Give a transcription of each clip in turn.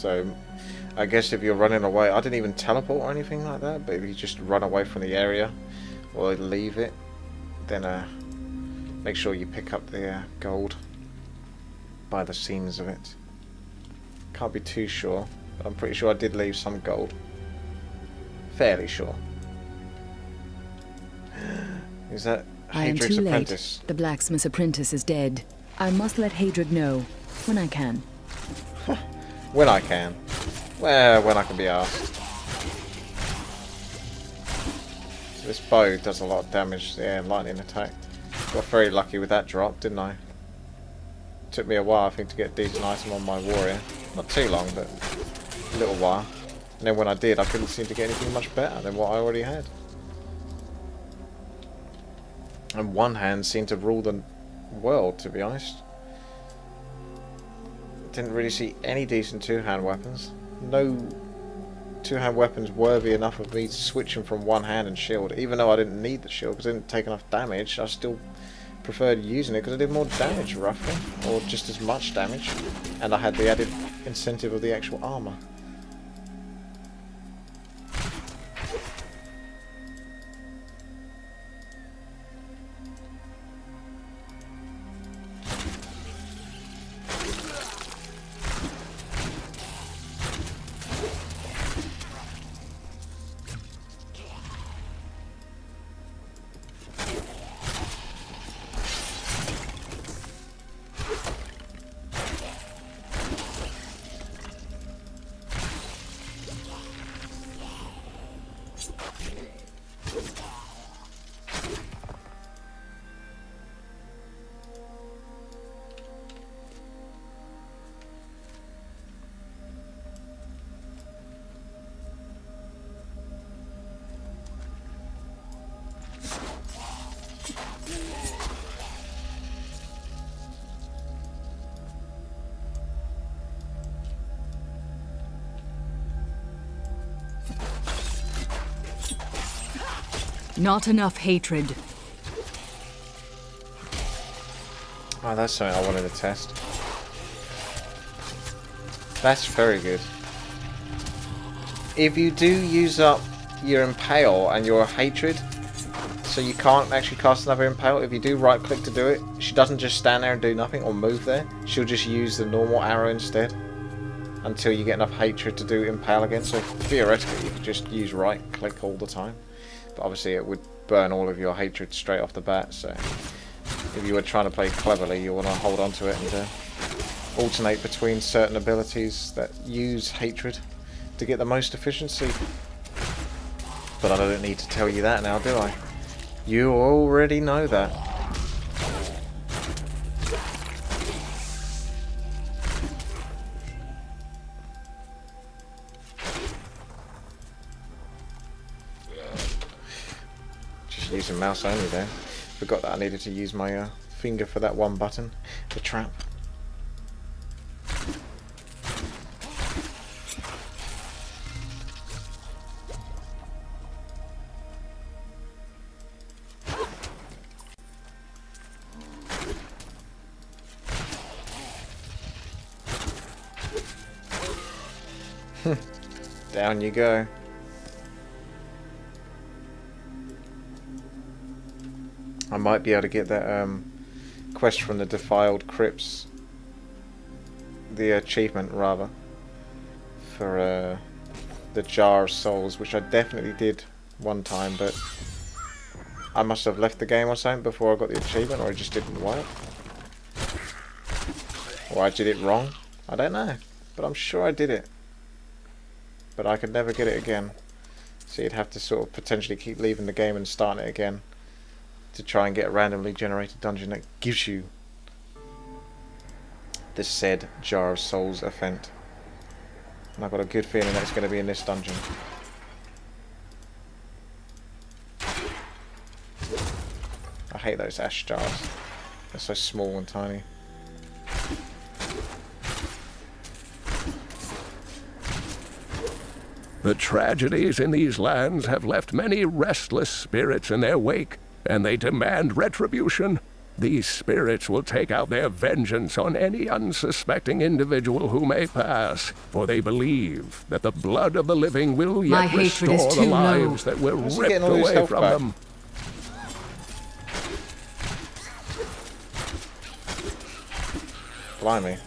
So I guess if you're running away, I didn't even teleport or anything like that, but if you just run away from the area or leave it, then make sure you pick up the gold by the seams of it. Can't be too sure, but I'm pretty sure I did leave some gold. Fairly sure. Is that I am Hadric's too apprentice? late. The blacksmith's apprentice is dead. I must let Hadric know when I can. When I can. Well, when I can be asked. So this bow does a lot of damage, yeah, lightning attack. Got very lucky with that drop, didn't I? Took me a while, I think, to get a decent item on my warrior. Not too long, but a little while. And then when I did, I couldn't seem to get anything much better than what I already had. And one hand seemed to rule the world, to be honest. Didn't really see any decent two-hand weapons. No two-hand weapons worthy enough of me switching from one hand and shield. Even though I didn't need the shield because it didn't take enough damage, I still preferred using it because I did more damage, roughly. Or just as much damage. And I had the added incentive of the actual armor. Not enough hatred. Oh, that's something I wanted to test. That's very good. If you do use up your Impale and your Hatred, so you can't actually cast another Impale, if you do right click to do it, she doesn't just stand there and do nothing or move there. She'll just use the normal arrow instead until you get enough Hatred to do Impale again. So theoretically you could just use right click all the time. But obviously it would burn all of your Hatred straight off the bat, so if you were trying to play cleverly, you want to hold on to it and alternate between certain abilities that use Hatred to get the most efficiency. But I don't need to tell you that now, do I? You already know that. Using mouse only there. Forgot that I needed to use my finger for that one button. The trap. Down you go. I might be able to get that quest from the Defiled Crypts, the achievement rather, for the Jar of Souls, which I definitely did one time, but I must have left the game or something before I got the achievement, or it just didn't work. Or I did it wrong. I don't know, but I'm sure I did it. But I could never get it again. So you'd have to sort of potentially keep leaving the game and starting it again to try and get a randomly generated dungeon that gives you the said Jar of Souls event. And I've got a good feeling that it's going to be in this dungeon. I hate those ash jars. They're so small and tiny. The tragedies in these lands have left many restless spirits in their wake, and they demand retribution. These spirits will take out their vengeance on any unsuspecting individual who may pass, for they believe that the blood of the living will My yet hatred is restore the too low. lives that were How's he ripped getting all his away health from back? them. Blimey.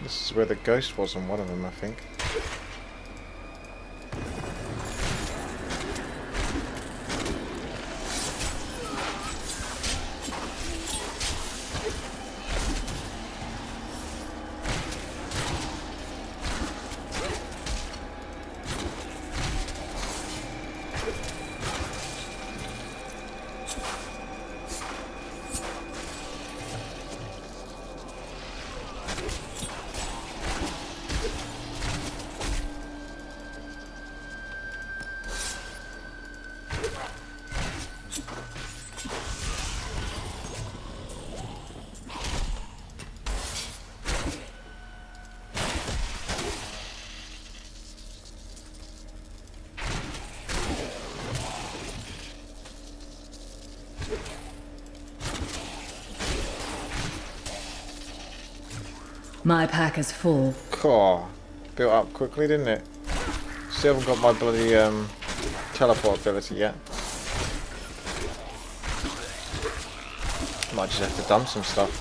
This is where the ghost was on one of them, I think. My pack is full. Cool. Built up quickly, didn't it? Still haven't got my bloody teleport ability yet. Might just have to dump some stuff.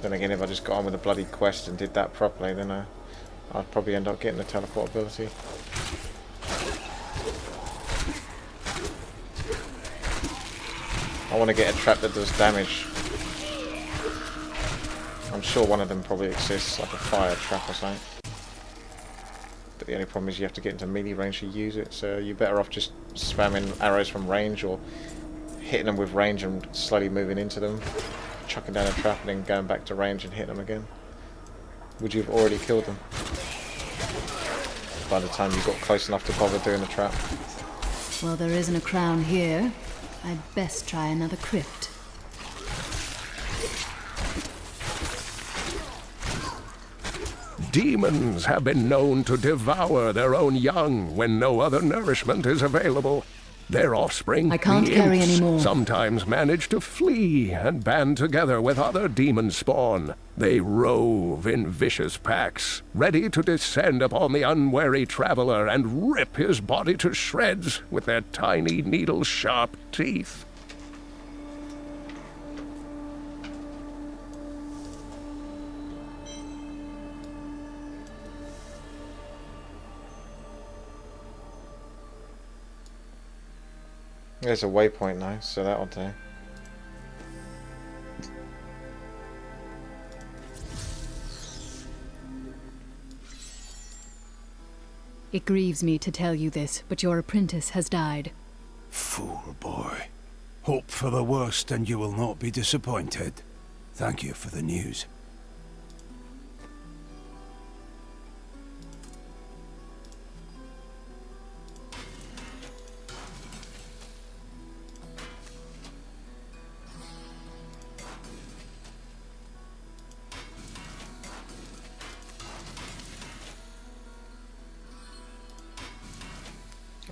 Then again, if I just got on with the bloody quest and did that properly, then I'd probably end up getting the teleport ability. I want to get a trap that does damage. I'm sure one of them probably exists, like a fire trap or something. But the only problem is you have to get into melee range to use it, so you're better off just spamming arrows from range or hitting them with range and slowly moving into them, chucking down a trap and then going back to range and hitting them again. Would you have already killed them by the time you got close enough to bother doing the trap? Well, there isn't a crown here. I'd best try another crypt. Demons have been known to devour their own young when no other nourishment is available. Their offspring, I can't the carry imps, any more. sometimes manage to flee and band together with other demon spawn. They rove in vicious packs, ready to descend upon the unwary traveler and rip his body to shreds with their tiny needle-sharp teeth. There's a waypoint now, so that'll do. It grieves me to tell you this, but your apprentice has died. Fool boy. Hope for the worst and you will not be disappointed. Thank you for the news.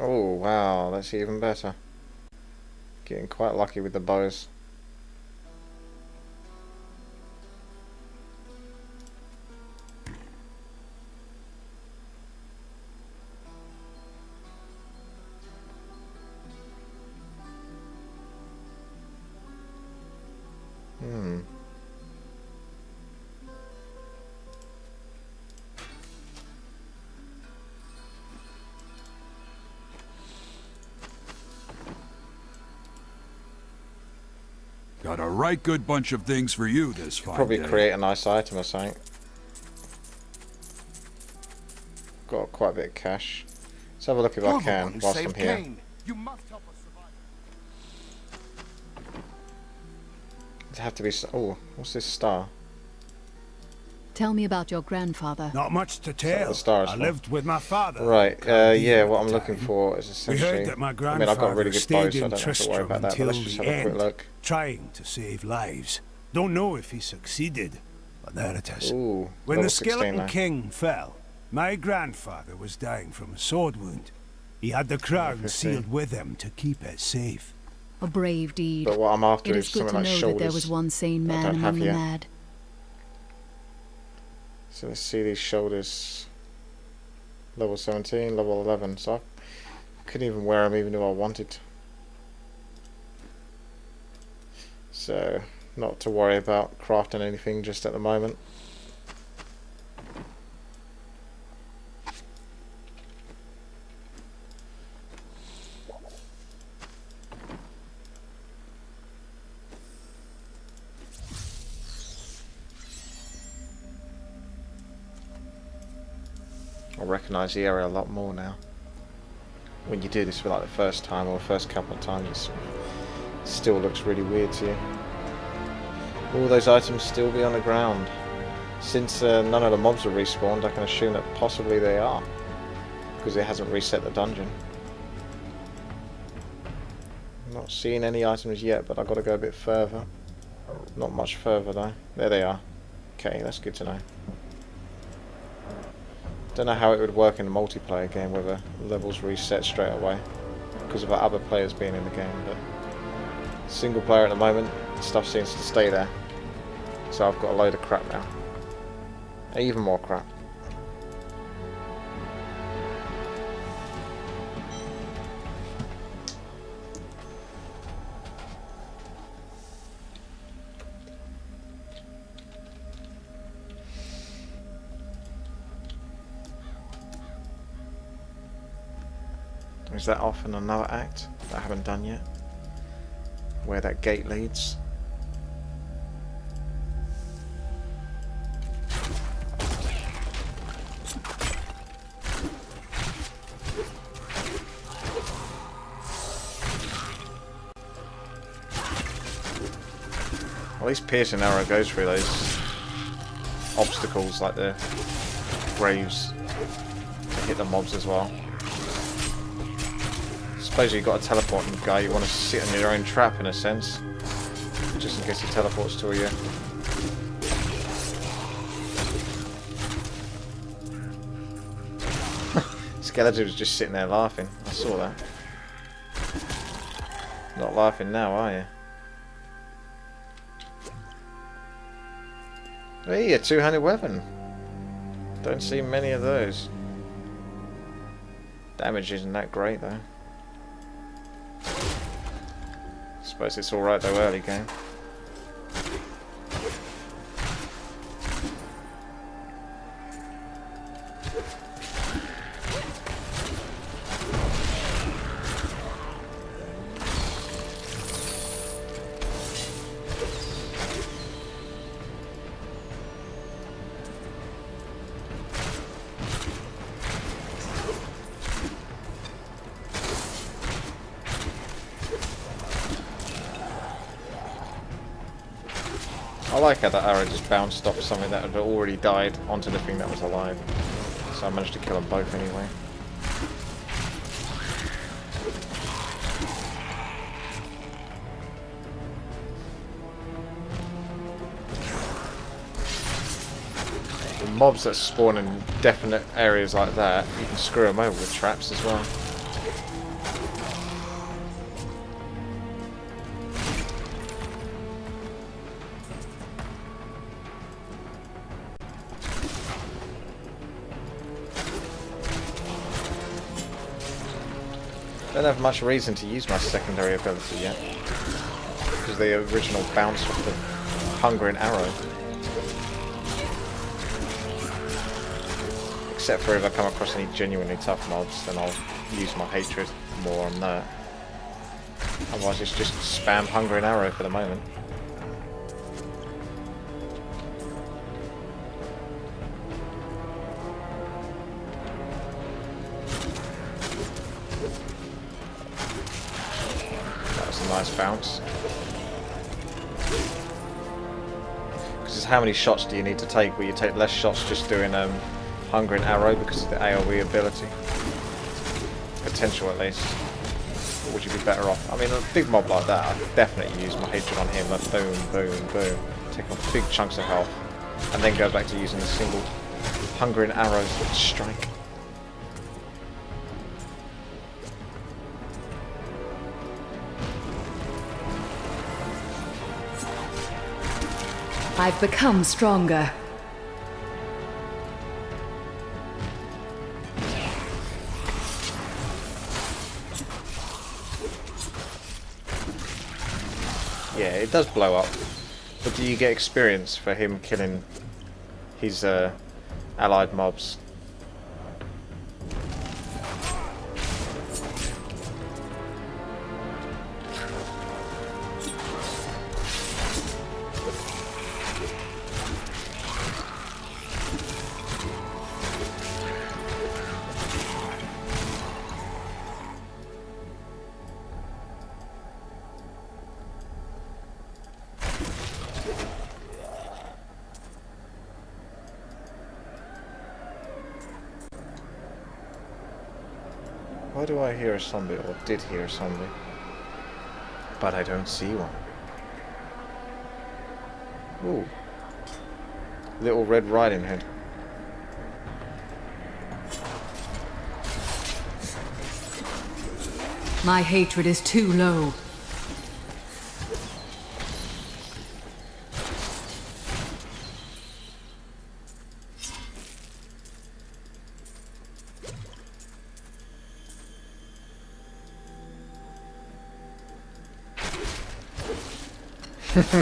Oh wow, that's even better. Getting quite lucky with the bows. Got a right good bunch of things for you this fine Probably day. create a nice item or something. Got quite a bit of cash. Let's have a look if I can whilst I'm here. You must help us survive. It'd have to be. Oh, what's this star? Tell me about your grandfather. Not much to that tell. the stars I for? lived with my father. Right. Can't Yeah. be What at I'm the looking time. for is We essentially. heard that my I mean, I've grandfather got a really good bow, stayed so I in don't have to worry Tristram about that. But until let's just the have a quick end, look. trying to save lives. Don't know if he succeeded, but there it is. Ooh. When level the 16 Skeleton now. King fell, my grandfather was dying from a sword wound. He had the crown 15. sealed with him to keep it safe. A brave deed. But what I'm after It is is good something to like know that shoulders. there was one sane that I man don't have among the yet. mad. So let's see these shoulders. Level 17, level 11. So I couldn't even wear them even if I wanted. So not to worry about crafting anything just at the moment. I recognise the area a lot more now. When you do this for like the first time or the first couple of times, it still looks really weird to you. Will those items still be on the ground? Since none of the mobs are respawned, I can assume that possibly they are, because it hasn't reset the dungeon. I'm not seeing any items yet, but I've got to go a bit further. Not much further though. There they are. Okay, that's good to know. Don't know how it would work in a multiplayer game whether levels reset straight away because of other players being in the game, but single player at the moment, stuff seems to stay there. So I've got a load of crap now. Even more crap. Is that off in another act that I haven't done yet? Where that gate leads? Well, at least piercing arrow goes through those obstacles like the graves to hit the mobs as well. Suppose you've got a teleporting guy, you want to sit on your own trap in a sense, just in case he teleports to you. Skeleton was just sitting there laughing. I saw that. Not laughing now, are you? Hey, a two-handed weapon. Don't see many of those. Damage isn't that great though. Suppose it's alright though early game. I like how that arrow just bounced off something that had already died onto the thing that was alive. So I managed to kill them both anyway. The mobs that spawn in definite areas like that, you can screw them over with traps as well. Don't have much reason to use my secondary ability yet, because the original bounced off the hungering arrow. Except for if I come across any genuinely tough mobs, then I'll use my hatred more on that. Otherwise it's just spam hungering arrow for the moment. nice bounce. Because it's how many shots do you need to take, where you take less shots just doing Hunger and Arrow because of the AoE ability. Potential at least. Or would you be better off? I mean, a big mob like that, I'd definitely use my hatred on him, like boom, boom, boom. Take off big chunks of health. And then go back to using the single Hunger and Arrow strike. I've become stronger. Yeah, it does blow up. But do you get experience for him killing his allied mobs? Why do I hear a zombie, or did hear a zombie? But I don't see one. Ooh. Little Red Riding Hood. My hatred is too low.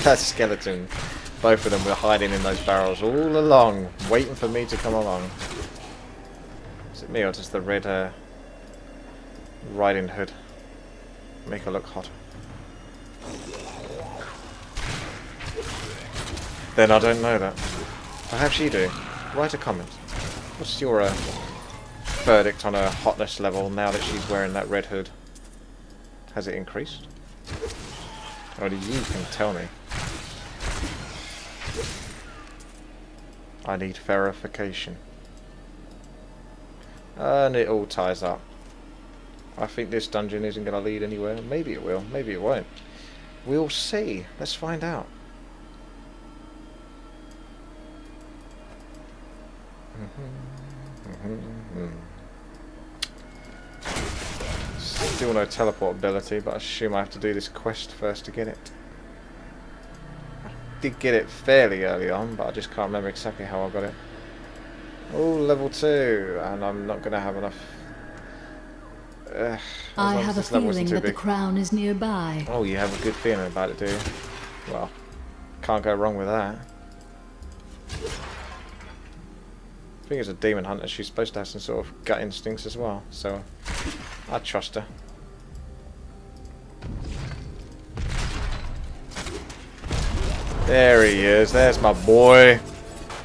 That skeleton. Both of them were hiding in those barrels all along, waiting for me to come along. Is it me or does the red Riding Hood make her look hot? Then I don't know that. Perhaps you do. Write a comment. What's your verdict on her hotness level now that she's wearing that red hood? Has it increased? Only you can tell me. I need verification. And it all ties up. I think this dungeon isn't going to lead anywhere. Maybe it will, maybe it won't. We'll see. Let's find out. Still no teleport ability, but I assume I have to do this quest first to get it. I did get it fairly early on, but I just can't remember exactly how I got it. Oh, level 2, and I'm not going to have enough. I have a feeling that the crown is nearby. Oh, you have a good feeling about it, do you? Well, can't go wrong with that. I think as a demon hunter, she's supposed to have some sort of gut instincts as well, so I trust her. There he is. There's my boy,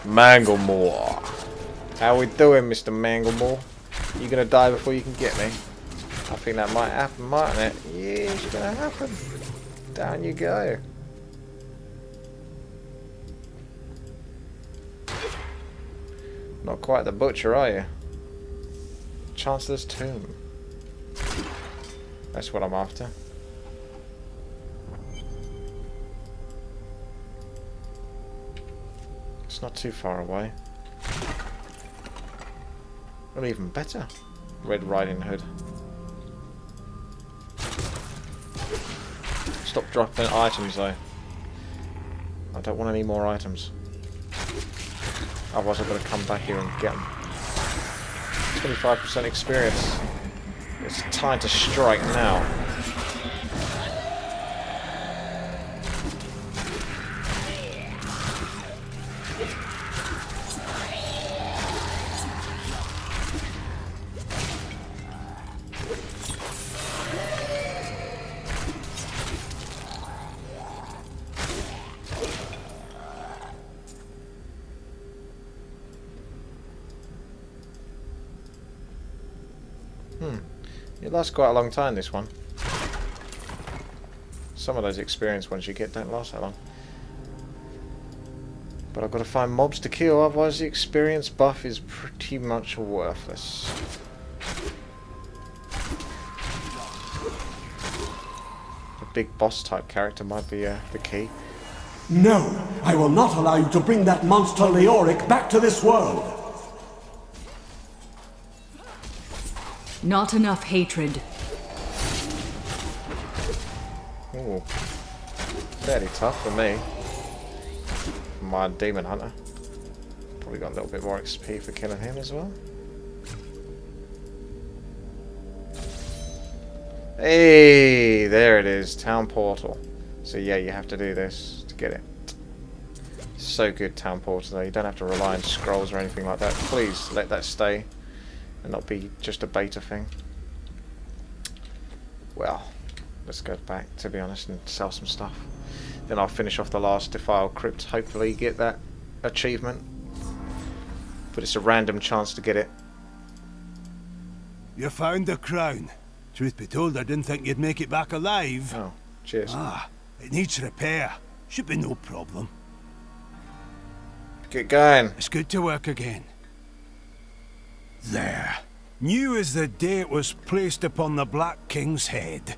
Manglemore. How we doing, Mr. Manglemore? You gonna die before you can get me? I think that might happen, mightn't it? Yeah, it's gonna happen. Down you go. Not quite the butcher, are you? Chancellor's Tomb. That's what I'm after. It's not too far away. Well, even better. Red Riding Hood. Stop dropping items though. I don't want any more items. Otherwise I've got to come back here and get them. 25% experience. It's time to strike now. It lasts quite a long time, this one. Some of those experience ones you get don't last that long. But I've got to find mobs to kill, otherwise the experience buff is pretty much worthless. The big boss type character might be the key. No, I will not allow you to bring that monster Leoric back to this world. Not enough hatred. Ooh. Fairly tough for me. My demon hunter. Probably got a little bit more XP for killing him as well. Hey, there it is, town portal. So yeah, you have to do this to get it. So good, town portal though. You don't have to rely on scrolls or anything like that. Please let that stay and not be just a beta thing. Well, let's go back, to be honest, and sell some stuff. Then I'll finish off the last defiled crypt. Hopefully get that achievement. But it's a random chance to get it. You found the crown. Truth be told, I didn't think you'd make it back alive. Oh, cheers. Ah, it needs repair. Should be no problem. Get going. It's good to work again. There. New as the day it was placed upon the Black King's head.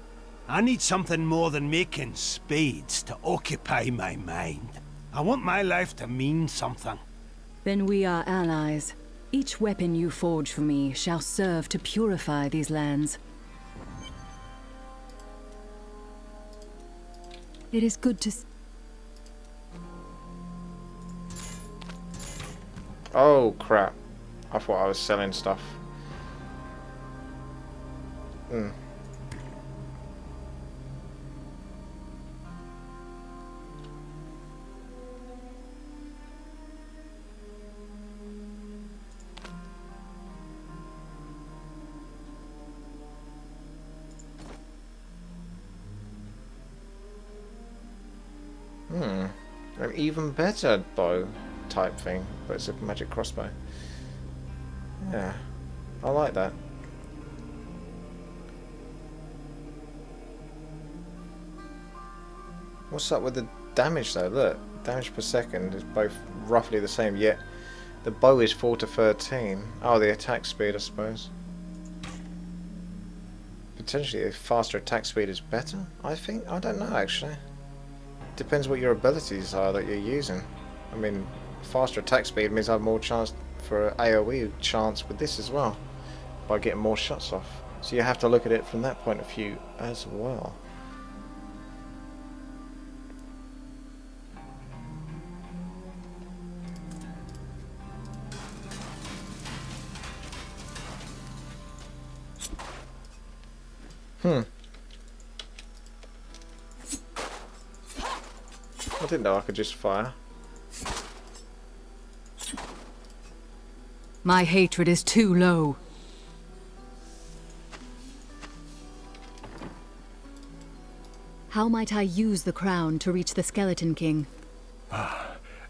I need something more than making spades to occupy my mind. I want my life to mean something. Then we are allies. Each weapon you forge for me shall serve to purify these lands. It is good to... Oh crap. I thought I was selling stuff. Hmm. An even better bow type thing, but it's a magic crossbow. Yeah, I like that. What's up with the damage though? Look, damage per second is both roughly the same, yet the bow is 4 to 13. Oh, the attack speed, I suppose. Potentially a faster attack speed is better, I think? I don't know actually. Depends what your abilities are that you're using. I mean, faster attack speed means I have more chance for AoE chance with this as well, by getting more shots off. So you have to look at it from that point of view as well. I didn't know I could just fire. My hatred is too low. How might I use the crown to reach the Skeleton King?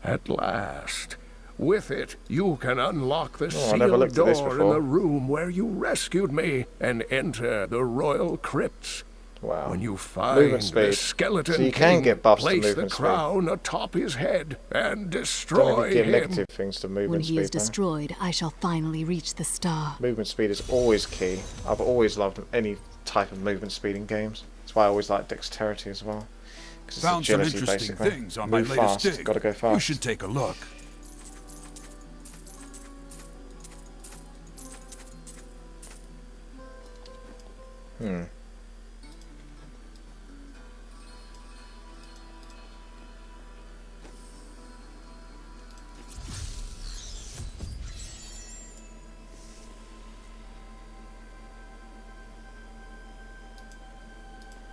At last. With it, you can unlock the I never sealed looked at this door in before. the room where you rescued me and enter the royal crypts. Wow. When you Movement find the speed. skeleton So you can king, get buffs to place the movement speed. crown atop his head and Don't destroy even give him. negative things to When movement he is speed. though. destroyed, I shall finally reach the star. Movement speed is always key. I've always loved any type of movement speed in games. That's why I always like dexterity as well. Because it's Found some agility interesting basically. things on my Move latest fast. dig. Gotta go You fast. should take a look.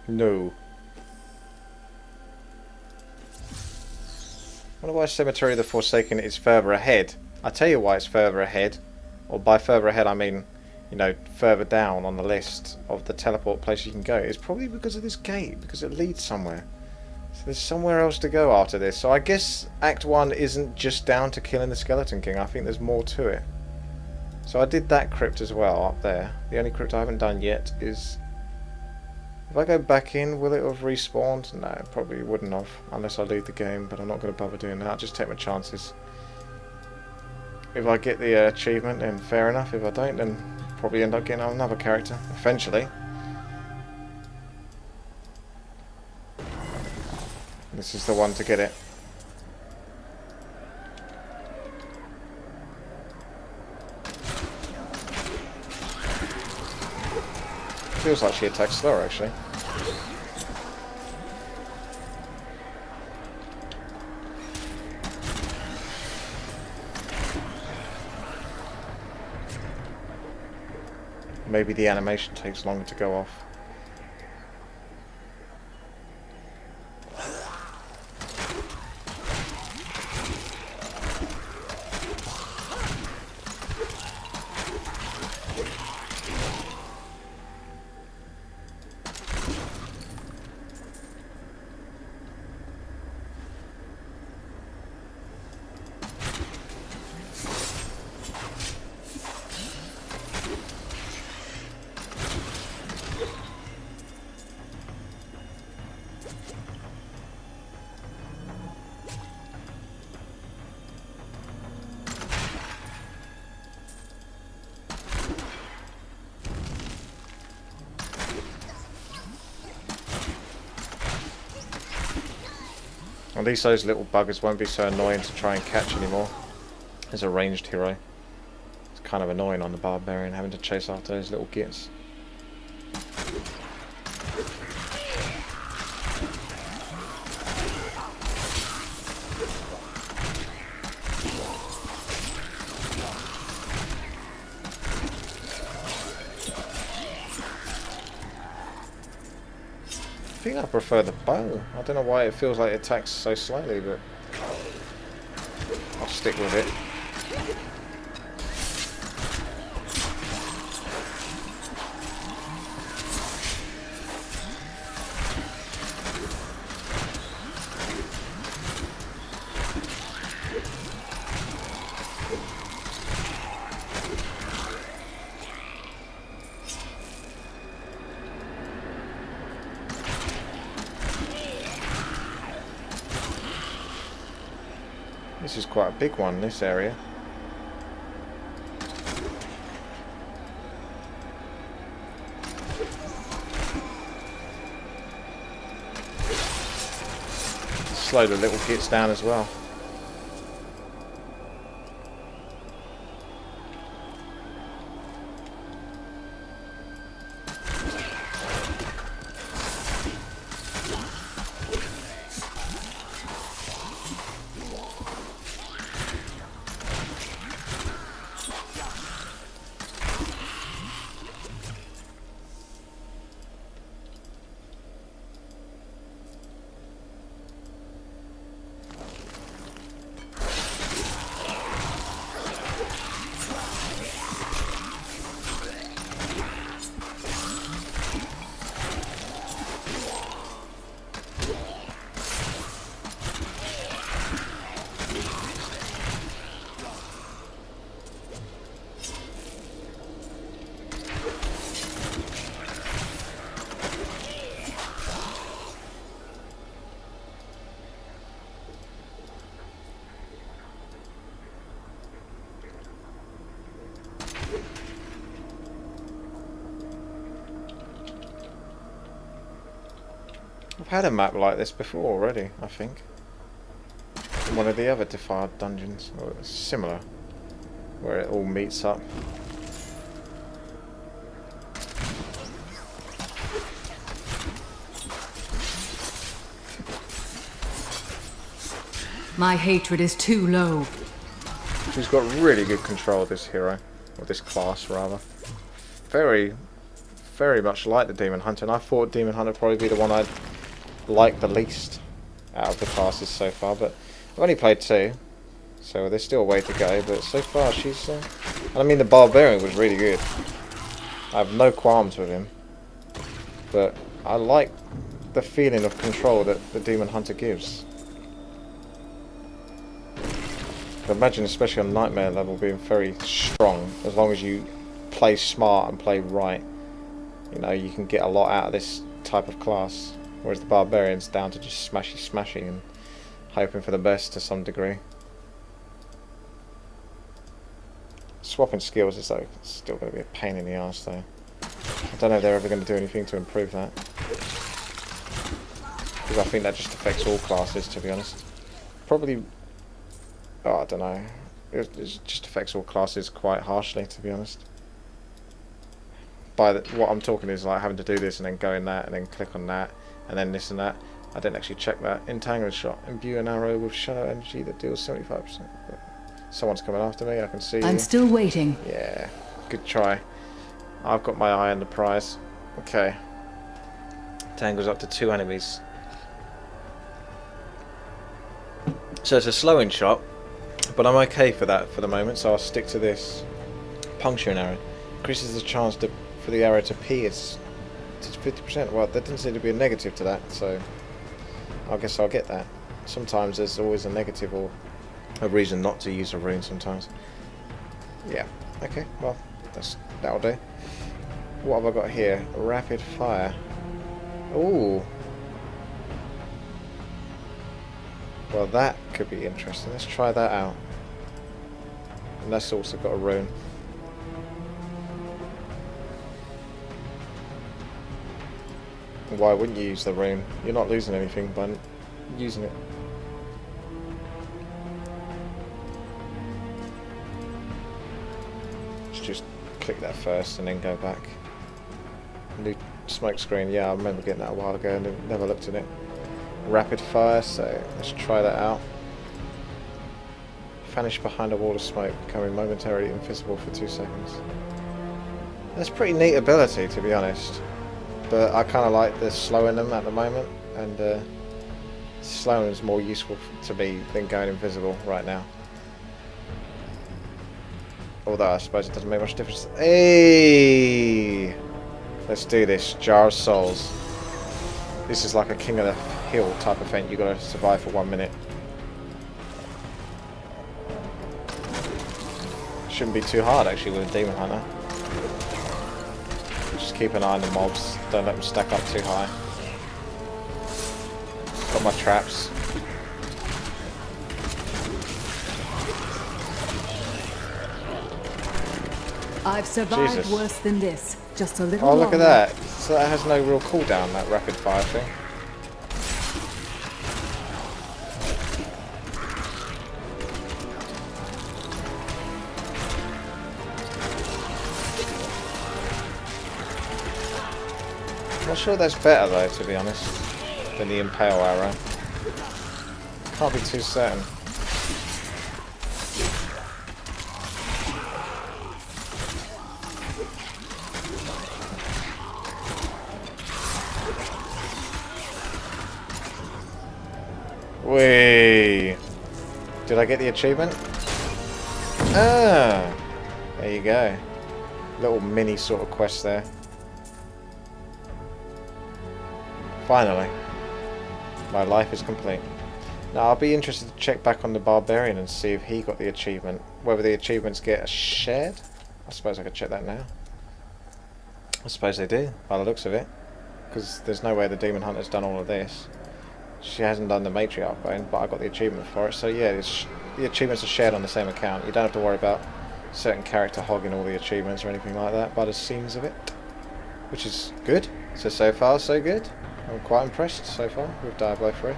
No. I wonder why Cemetery of the Forsaken is further ahead. I tell you why it's further ahead. Or by further ahead I mean, you know, further down on the list of the teleport places you can go. It's probably because of this gate, because it leads somewhere. So there's somewhere else to go after this. So I guess Act 1 isn't just down to killing the Skeleton King. I think there's more to it. So I did that crypt as well up there. The only crypt I haven't done yet is If I go back in, will it have respawned? No, it probably wouldn't have, unless I leave the game, but I'm not going to bother doing that. I'll just take my chances. If I get the achievement, then fair enough. If I don't, then probably end up getting another character, eventually. This is the one to get it. Feels like she attacks slower, actually. Maybe the animation takes longer to go off. At least those little buggers won't be so annoying to try and catch anymore. As a ranged hero. It's kind of annoying on the barbarian having to chase after those little gits. I think I prefer the bow. I don't know why it feels like it attacks so slowly, but I'll stick with it. This is quite a big one, this area. Slow the little gits down as well. I've had a map like this before already, I think. In one of the other Defiled dungeons, or similar, where it all meets up. My hatred is too low. She's got really good control, this hero, or this class rather. Very much like the Demon Hunter, and I thought Demon Hunter would probably be the one I'd like the least out of the classes so far, but I've only played 2, so there's still a way to go, but so far she's... I mean, the Barbarian was really good. I have no qualms with him, but I like the feeling of control that the Demon Hunter gives. I imagine, especially on Nightmare level, being very strong, as long as you play smart and play right. You know, you can get a lot out of this type of class, whereas the barbarian's down to just smashy and hoping for the best to some degree. Swapping skills is though still going to be a pain in the arse though. I don't know if they're ever going to do anything to improve that, because I think that just affects all classes, to be honest. Probably, oh, I don't know. It just affects all classes quite harshly, to be honest. What I'm talking is like having to do this and then go in that and then click on that and then this and that. I didn't actually check that. Entanglement shot. Imbue an arrow with shadow energy that deals 75%. Someone's coming after me. I can see I'm you. still waiting. Yeah, good try. I've got my eye on the prize. Okay. Tangles up to 2 enemies. So it's a slowing shot, but I'm okay for that for the moment, so I'll stick to this. Puncturing arrow. Increases the chance for the arrow to pierce to 50%. Well, there doesn't seem to be a negative to that, so I guess I'll get that. Sometimes there's always a negative or a reason not to use a rune sometimes. Yeah, okay, well, that'll do. What have I got here? Rapid fire. Ooh. Well, that could be interesting. Let's try that out. And that's also got a rune. Why wouldn't you use the rune? You're not losing anything by using it. Let's just click that first and then go back. New smoke screen. Yeah, I remember getting that a while ago and never looked at it. Rapid fire, so let's try that out. Vanish behind a wall of smoke, becoming momentarily invisible for 2 seconds. That's a pretty neat ability, to be honest. But I kind of like the slowing them at the moment, and slowing is more useful to me than going invisible right now. Although I suppose it doesn't make much difference. Hey! Let's do this. Jar of Souls. This is like a King of the Hill type event. You got to survive for 1 minute. Shouldn't be too hard actually with a Demon Hunter. Just keep an eye on the mobs. Don't let them stack up too high. Got my traps. I've survived Jesus. worse than this. Just a little Oh, look longer. at that. So that has no real cooldown, that rapid fire thing. I'm not sure that's better though, to be honest, than the Impale arrow. Can't be too certain. Whee! Did I get the achievement? Ah! There you go. Little mini sort of quest there. Finally. My life is complete. Now I'll be interested to check back on the Barbarian and see if he got the achievement. Whether the achievements get shared? I suppose I could check that now. I suppose they do, by the looks of it. Because there's no way the Demon Hunter's done all of this. She hasn't done the Matriarch bone, but I got the achievement for it. So yeah, the achievements are shared on the same account. You don't have to worry about a certain character hogging all the achievements or anything like that, by the seams of it. Which is good. So far, so good. I'm quite impressed so far with Diablo 3.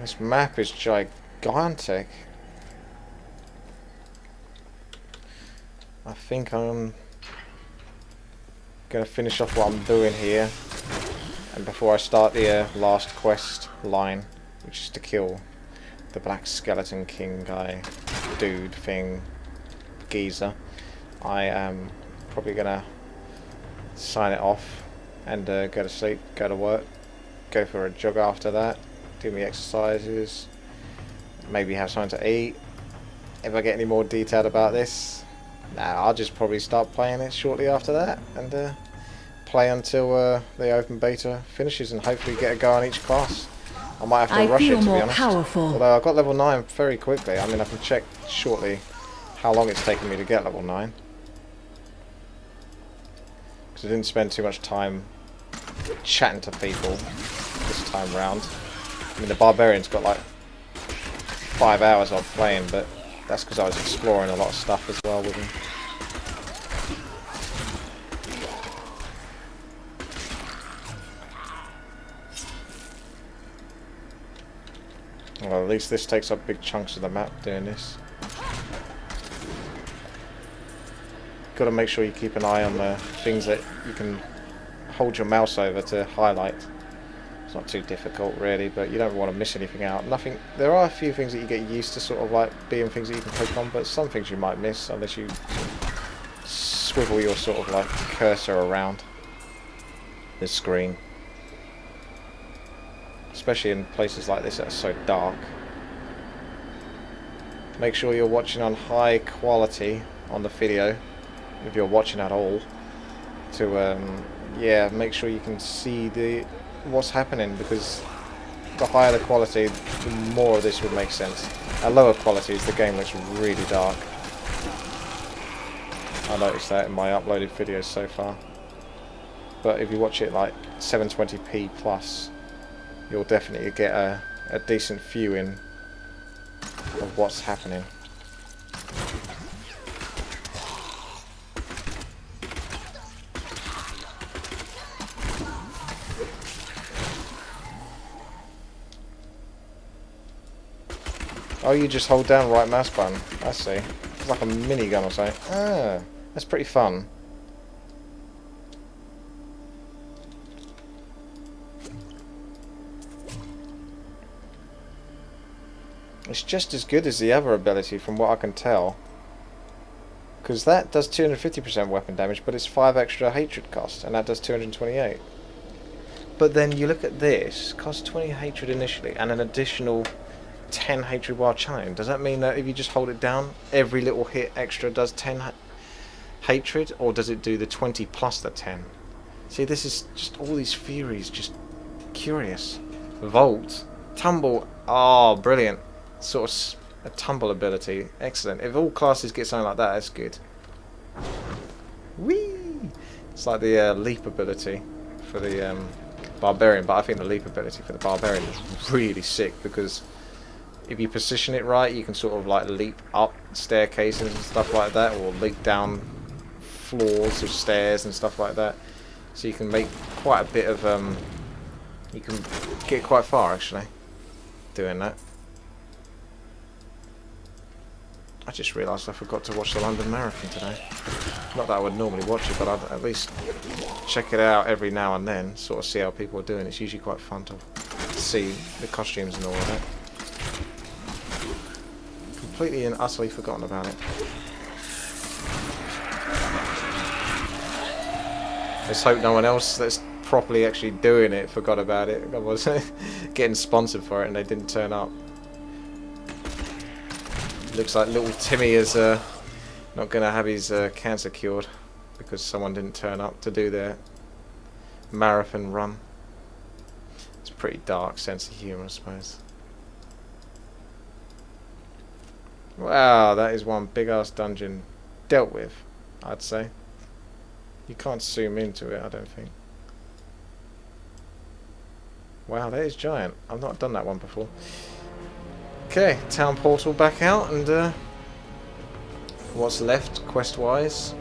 This map is gigantic. I think I'm going to finish off what I'm doing here, and before I start the last quest line, which is to kill the Black Skeleton King guy, dude thing, geezer, I am probably going to sign it off and go to sleep, go to work, go for a jog after that, do my exercises, maybe have something to eat. If I get any more detailed about this, I'll just probably start playing it shortly after that and play until the open beta finishes and hopefully get a go on each class. I might have to rush it, to be honest. Powerful. Although I got level 9 very quickly. I mean, I can check shortly how long it's taken me to get level 9. because I didn't spend too much time chatting to people this time round. I mean, the Barbarian's got like 5 hours of playing, but that's because I was exploring a lot of stuff as well with him. Well, at least this takes up big chunks of the map doing this. Got to make sure you keep an eye on the things that you can hold your mouse over to highlight. It's not too difficult really, but you don't want to miss anything out. Nothing. There are a few things that you get used to sort of like being things that you can click on, but some things you might miss unless you swivel your sort of like cursor around the screen. Especially in places like this that are so dark. Make sure you're watching on high quality on the video, if you're watching at all, to yeah, make sure you can see what's happening, because the higher the quality, the more of this would make sense. At lower qualities, the game looks really dark. I noticed that in my uploaded videos so far. But if you watch it like 720p plus, you'll definitely get a decent viewing of what's happening. Oh, you just hold down right mouse button. I see. It's like a minigun or something. Ah, that's pretty fun. It's just as good as the other ability from what I can tell. Because that does 250% weapon damage, but it's 5 extra hatred cost, and that does 228. But then you look at this, costs 20 hatred initially, and an additional 10 hatred while challenging. Does that mean that if you just hold it down, every little hit extra does 10 hatred, or does it do the 20 plus the 10? See, this is just all these theories, just curious. Volt, tumble, oh, brilliant. Sort of a tumble ability, excellent. If all classes get something like that, that's good. Whee! It's like the leap ability for the Barbarian, but I think the leap ability for the Barbarian is really sick, because if you position it right, you can sort of like leap up staircases and stuff like that, or leap down floors of stairs and stuff like that. So you can make quite a bit of you can get quite far actually doing that. I just realised I forgot to watch the London Marathon today. Not that I would normally watch it, but I'd at least check it out every now and then, sort of see how people are doing. It's usually quite fun to see the costumes and all of that. Completely and utterly forgotten about it. Let's hope no one else that's properly actually doing it forgot about it. I was getting sponsored for it and they didn't turn up. Looks like little Timmy is not going to have his cancer cured because someone didn't turn up to do their marathon run. It's a pretty dark sense of humour, I suppose. Wow, that is one big ass dungeon dealt with, I'd say. You can't zoom into it, I don't think. Wow, that is giant. I've not done that one before. Okay, town portal back out, and what's left quest-wise,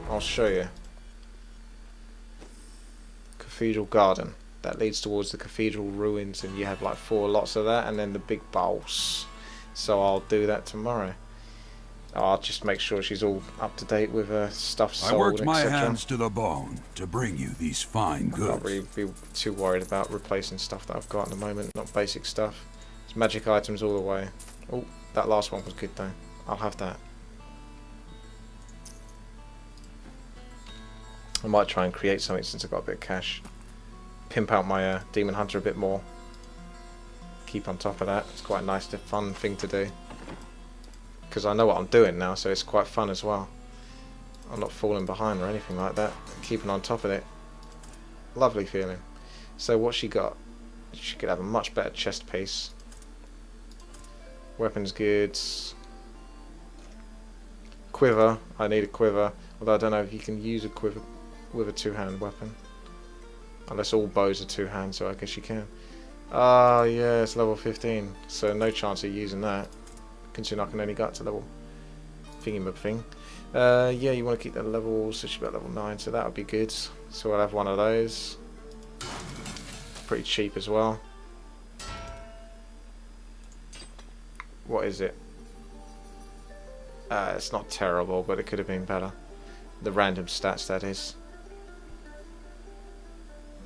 I'll show you. Cathedral Garden. That leads towards the cathedral ruins, and you have like 4 lots of that, and then the big boss. So I'll do that tomorrow. I'll just make sure she's all up to date with her stuff sold, I worked my etc. hands to the bone to bring you these fine goods. I'm not really be too worried about replacing stuff that I've got at the moment, not basic stuff. It's magic items all the way. Oh, that last one was good though. I'll have that. I might try and create something since I've got a bit of cash. Pimp out my Demon Hunter a bit more. Keep on top of that. It's quite a nice, fun thing to do. Because I know what I'm doing now, so it's quite fun as well. I'm not falling behind or anything like that. Keeping on top of it. Lovely feeling. So what she got? She could have a much better chest piece. Weapons goods. Quiver. I need a quiver. Although I don't know if you can use a quiver with a two-hand weapon. Unless all bows are two-hand, so I guess you can. Ah, yeah, it's level 15, so no chance of using that. Considering I can only get to level thingy-ma-thing. Yeah, you want to keep that level, so she's about level 9, so that would be good. So I'll have one of those. Pretty cheap as well. What is it? It's not terrible, but it could have been better. The random stats, that is.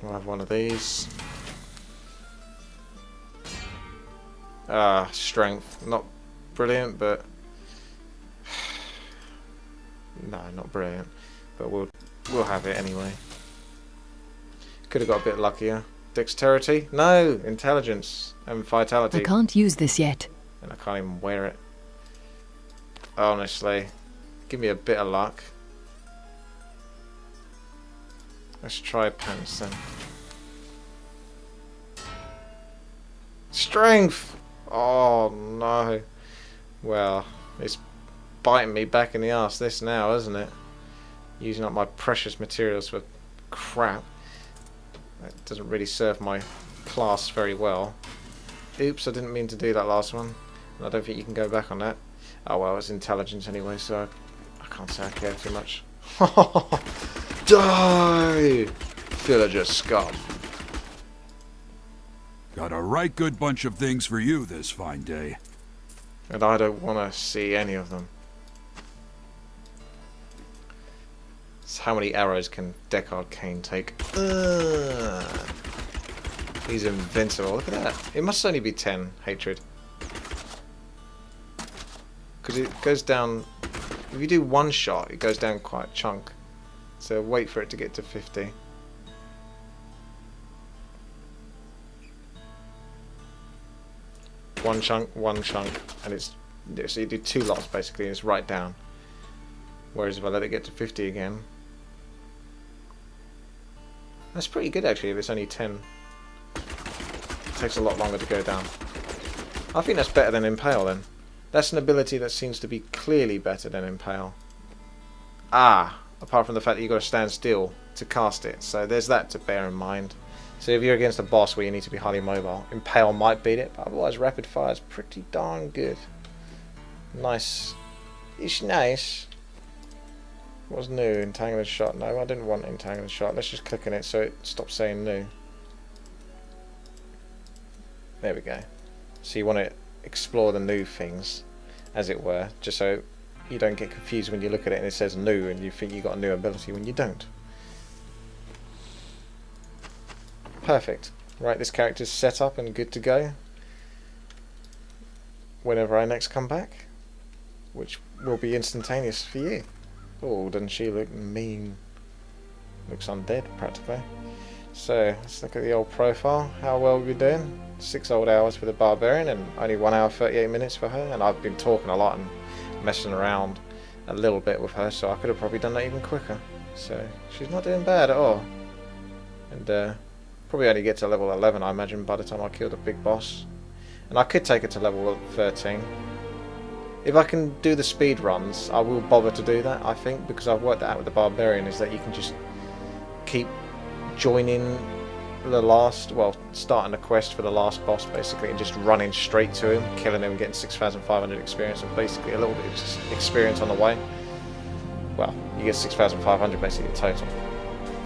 We'll have one of these. Strength. Not brilliant, but... no, not brilliant. But we'll have it anyway. Could have got a bit luckier. Dexterity? No! Intelligence and vitality. I can't use this yet. And I can't even wear it. Honestly. Give me a bit of luck. Let's try pants then. Strength! Oh no. Well, it's biting me back in the arse this now, isn't it? Using up my precious materials for crap. That doesn't really serve my class very well. Oops, I didn't mean to do that last one. And I don't think you can go back on that. Oh well, it's intelligence anyway, so I can't say I care too much. Die! Villager scum. Got a right good bunch of things for you this fine day. And I don't want to see any of them. So how many arrows can Deckard Cain take? He's invincible. Look at that. It must only be 10 hatred. Because it goes down... If you do one shot, it goes down quite a chunk. So wait for it to get to 50. One chunk, and it's... So you do 2 lots basically, and it's right down. Whereas if I let it get to 50 again... That's pretty good actually, if it's only 10. It takes a lot longer to go down. I think that's better than Impale then. That's an ability that seems to be clearly better than Impale. Apart from the fact that you've got to stand still to cast it. So there's that to bear in mind. So if you're against a boss where you need to be highly mobile, Impale might beat it, but otherwise Rapid Fire is pretty darn good. Nice. It's nice. What's new? Entangling Shot? No, I didn't want Entangling Shot. Let's just click on it so it stops saying new. There we go. So you want to explore the new things, as it were, just so you don't get confused when you look at it and it says new and you think you got a new ability when you don't. Perfect. Right, this character's set up and good to go whenever I next come back, which will be instantaneous for you. Oh, doesn't she look mean? Looks undead, practically. So, let's look at the old profile. How well we're doing. 6 old hours for the Barbarian and only 1 hour 38 minutes for her. And I've been talking a lot and messing around a little bit with her, so I could have probably done that even quicker. So, she's not doing bad at all. And probably only get to level 11, I imagine, by the time I kill the big boss. And I could take it to level 13. If I can do the speed runs, I will bother to do that, I think, because I've worked that out with the Barbarian, is that you can just keep joining the last, well, starting a quest for the last boss, basically, and just running straight to him, killing him, getting 6,500 experience, and basically a little bit of experience on the way. Well, you get 6,500 basically total.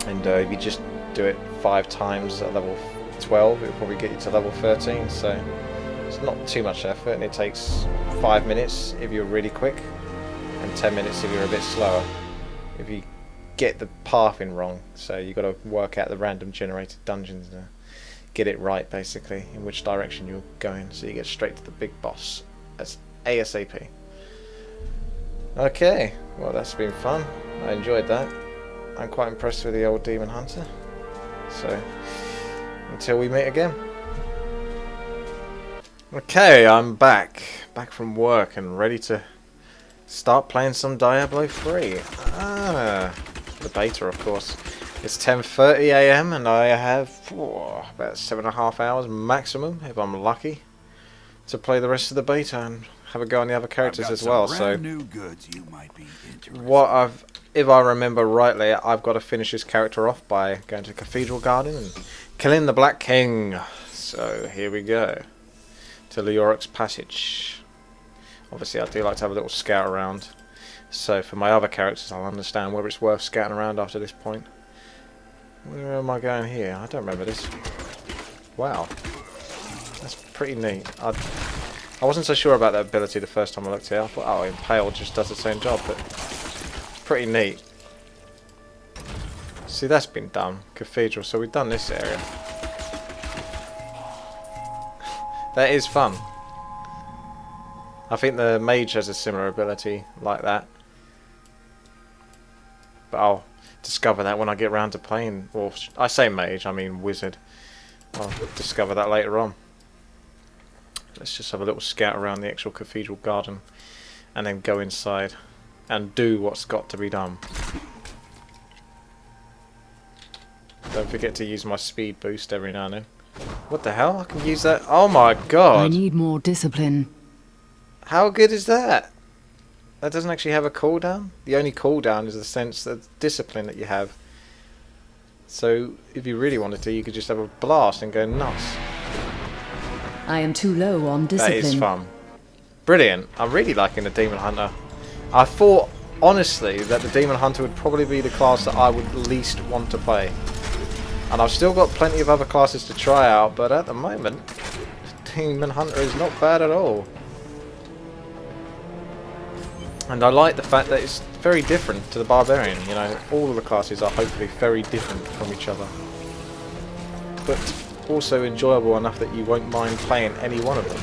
And if you just do it 5 times at level 12, it'll probably get you to level 13, so it's not too much effort, and it takes 5 minutes if you're really quick, and 10 minutes if you're a bit slower. If you get the pathing wrong, so you've got to work out the random generated dungeons to get it right, basically, in which direction you're going, so you get straight to the big boss. That's ASAP. Okay, well that's been fun. I enjoyed that. I'm quite impressed with the old Demon Hunter. So, until we meet again. Okay, I'm back from work and ready to start playing some Diablo 3. The beta, of course. It's 10:30 AM and I have about 7.5 hours maximum, if I'm lucky, to play the rest of the beta and have a go on the other characters as well. So, new goods you might be interested. what I've if I remember rightly, I've got to finish this character off by going to Cathedral Garden and killing the Black King. So here we go to Leoric's Passage. Obviously I do like to have a little scout around, so for my other characters I'll understand whether it's worth scouting around after this point. Where am I going here? I don't remember this. Wow, that's pretty neat. I wasn't so sure about that ability the first time I looked here. I thought, oh, Impale just does the same job, but pretty neat. See, that's been done. Cathedral, so we've done this area. That is fun. I think the mage has a similar ability like that, but I'll discover that when I get around to playing. Well, I say mage, I mean wizard. I'll discover that later on. Let's just have a little scout around the actual cathedral garden and then go inside and do what's got to be done. Don't forget to use my speed boost every now and then. What the hell? I can use that? Oh my god! I need more discipline. How good is that? That doesn't actually have a cooldown? The only cooldown is the sense of discipline that you have. So if you really wanted to, you could just have a blast and go nuts. I am too low on discipline. That is fun. Brilliant. I'm really liking the Demon Hunter. I thought, honestly, that the Demon Hunter would probably be the class that I would least want to play. And I've still got plenty of other classes to try out, but at the moment, Demon Hunter is not bad at all. And I like the fact that it's very different to the Barbarian. You know, all of the classes are hopefully very different from each other, but also enjoyable enough that you won't mind playing any one of them.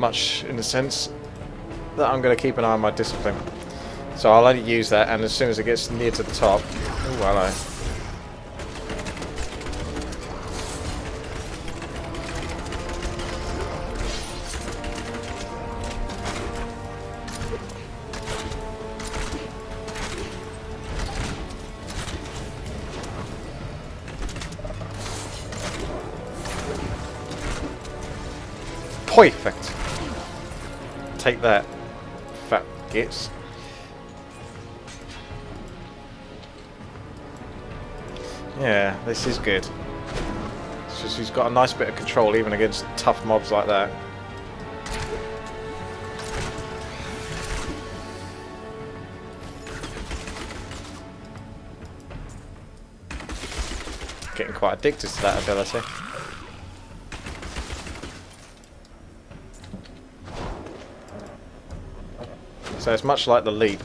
Much in the sense that I'm going to keep an eye on my discipline. So I'll only use that, and as soon as it gets near to the top... Oh, hello. Perfect. Take that, fat gits. Yeah, this is good. It's just he's got a nice bit of control even against tough mobs like that. Getting quite addicted to that ability. So it's much like the leap.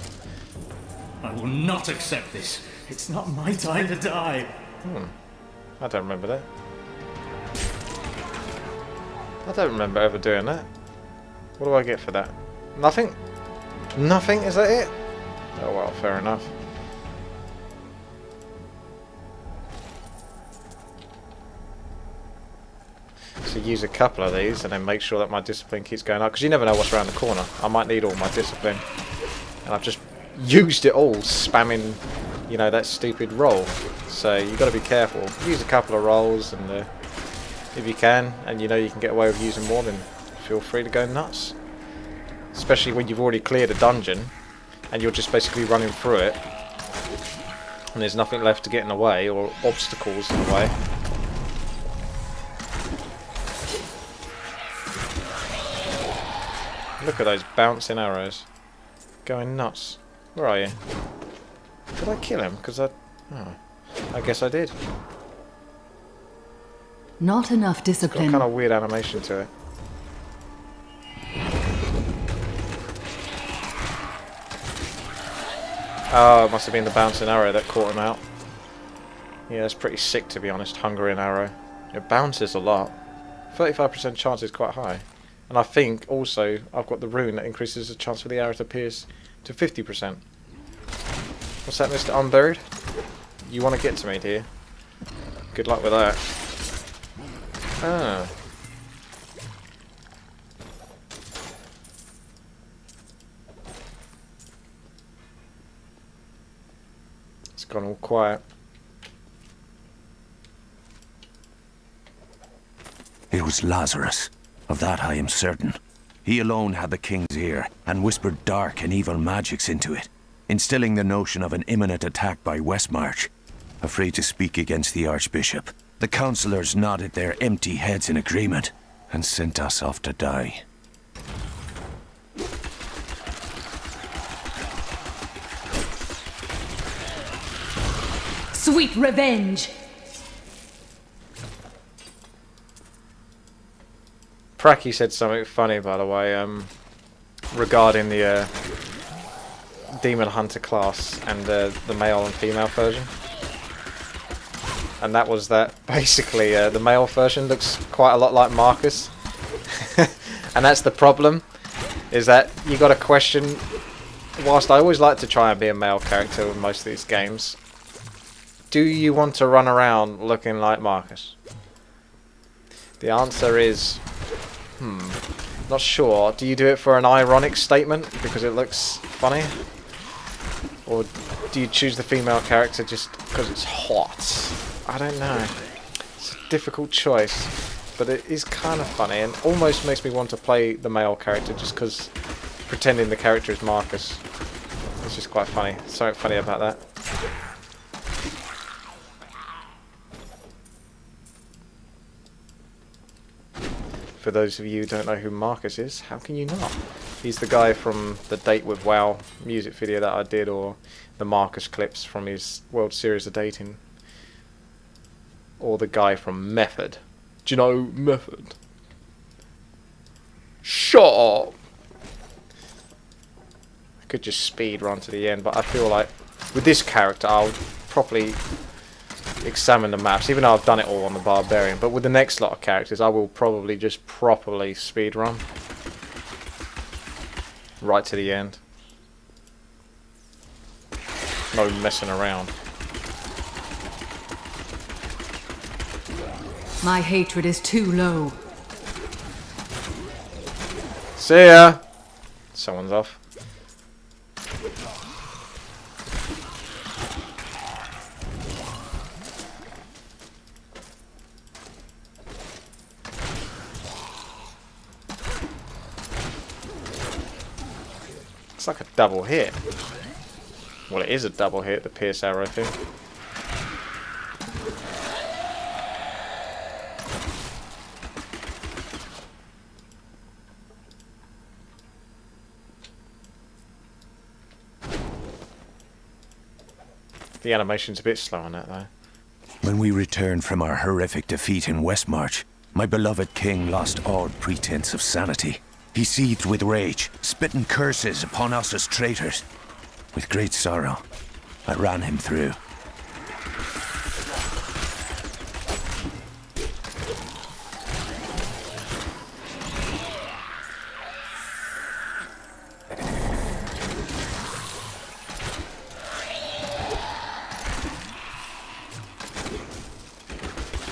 I will not accept this. It's not my time to die. I don't remember that. I don't remember ever doing that. What do I get for that? Nothing? Nothing? Is that it? Oh well, fair enough. So use a couple of these and then make sure that my discipline keeps going up, because you never know what's around the corner. I might need all my discipline, and I've just used it all spamming, you know, that stupid roll. So you've got to be careful. Use a couple of rolls, and if you can, and you know you can get away with using more, then feel free to go nuts. Especially when you've already cleared a dungeon and you're just basically running through it and there's nothing left to get in the way or obstacles in the way. Look at those bouncing arrows. Going nuts. Where are you? Did I kill him? Because I guess I did. Not enough Got a discipline. kind of weird animation to it. Oh, it must have been the bouncing arrow that caught him out. Yeah, that's pretty sick, to be honest. Hungarian arrow. It bounces a lot. 35% chance is quite high. And I think also I've got the rune that increases the chance for the arrow to pierce to 50%. What's that, Mr. Unburied? You want to get to me, do you? Good luck with that. Ah. It's gone all quiet. It was Lazarus. Of that I am certain. He alone had the king's ear, and whispered dark and evil magics into it, instilling the notion of an imminent attack by Westmarch. Afraid to speak against the Archbishop, the councillors nodded their empty heads in agreement, and sent us off to die. Sweet revenge! Pracky said something funny, by the way, regarding the Demon Hunter class and the male and female version. And that was that basically the male version looks quite a lot like Marcus. And that's the problem, is that you got to question, whilst I always like to try and be a male character with most of these games, do you want to run around looking like Marcus? The answer is, not sure. Do you do it for an ironic statement because it looks funny? Or do you choose the female character just because it's hot? I don't know. It's a difficult choice, but it is kind of funny and almost makes me want to play the male character just because pretending the character is Marcus. It's just quite funny. Something funny about that. For those of you who don't know who Marcus is, how can you not? He's the guy from the Date with WoW music video that I did, or the Marcus clips from his World Series of Dating. Or the guy from Method. Do you know Method? Shut up! I could just speed run to the end, but I feel like with this character I'll properly examine the maps, even though I've done it all on the Barbarian. But with the next lot of characters I will probably just properly speed run right to the end. No messing around. My hatred is too low. See ya! Someone's off. It's like a double hit. Well, it is a double hit, the pierce arrow thing. The animation's a bit slow on that, though. When we returned from our horrific defeat in Westmarch, my beloved king lost all pretense of sanity. He seethed with rage, spitting curses upon us as traitors. With great sorrow, I ran him through.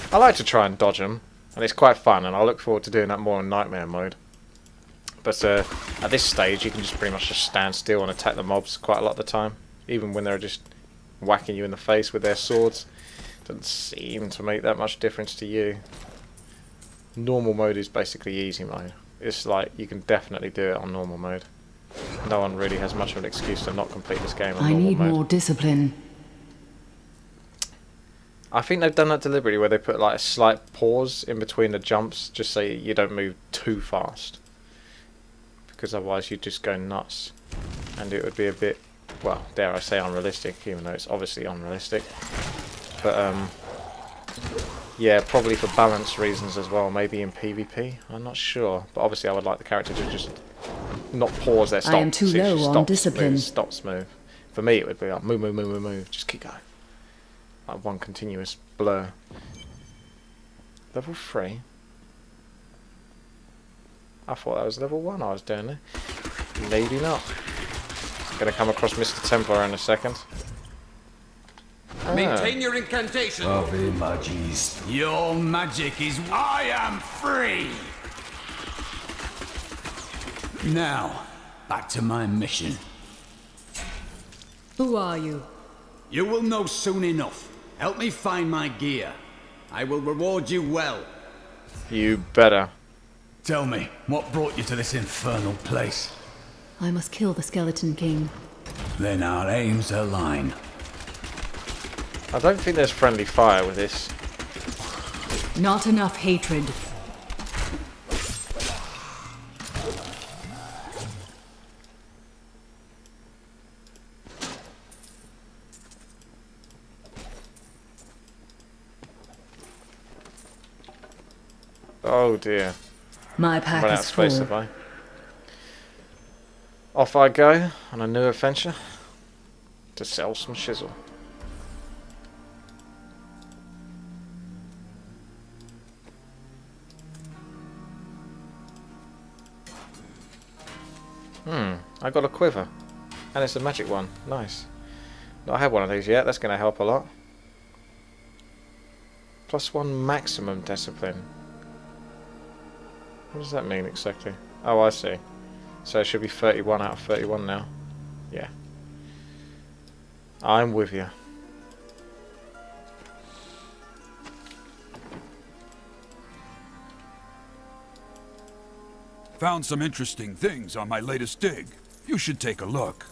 I like to try and dodge them, and it's quite fun, and I look forward to doing that more in Nightmare mode. But at this stage you can just pretty much just stand still and attack the mobs quite a lot of the time, even when they're just whacking you in the face with their swords. Doesn't seem to make that much difference to you. Normal mode is basically easy mode. It's like you can definitely do it on normal mode. No one really has much of an excuse to not complete this game on normal mode. I need more discipline. I think they've done that deliberately, where they put like a slight pause in between the jumps just so you don't move too fast, because otherwise you'd just go nuts and it would be a bit, well, dare I say, unrealistic, even though it's obviously unrealistic. But yeah, probably for balance reasons as well, maybe in PvP, I'm not sure. But obviously I would like the character to just not pause their stop. I am too low on discipline. Stop smooth. For me it would be like move, move, move, move, move, just keep going. Like one continuous blur. Level 3? I thought that was level 1 I was doing there. Maybe not. Gonna come across Mr. Templar in a second. Maintain your incantation. Ave Magis. Your magic is... I am free! Now, back to my mission. Who are you? You will know soon enough. Help me find my gear. I will reward you well. You better. Tell me, what brought you to this infernal place? I must kill the Skeleton King. Then our aims align. I don't think there's friendly fire with this. Not enough hatred. Oh dear. My pack Run out of is space, full. have I? Off I go on a new adventure to sell some shizzle. I got a quiver. And it's a magic one. Nice. Not had one of these yet. That's going to help a lot. +1 maximum discipline. What does that mean exactly? Oh, I see. So it should be 31 out of 31 now. Yeah. I'm with you. Found some interesting things on my latest dig. You should take a look.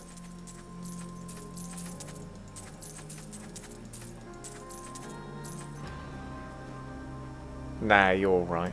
Nah, you're alright.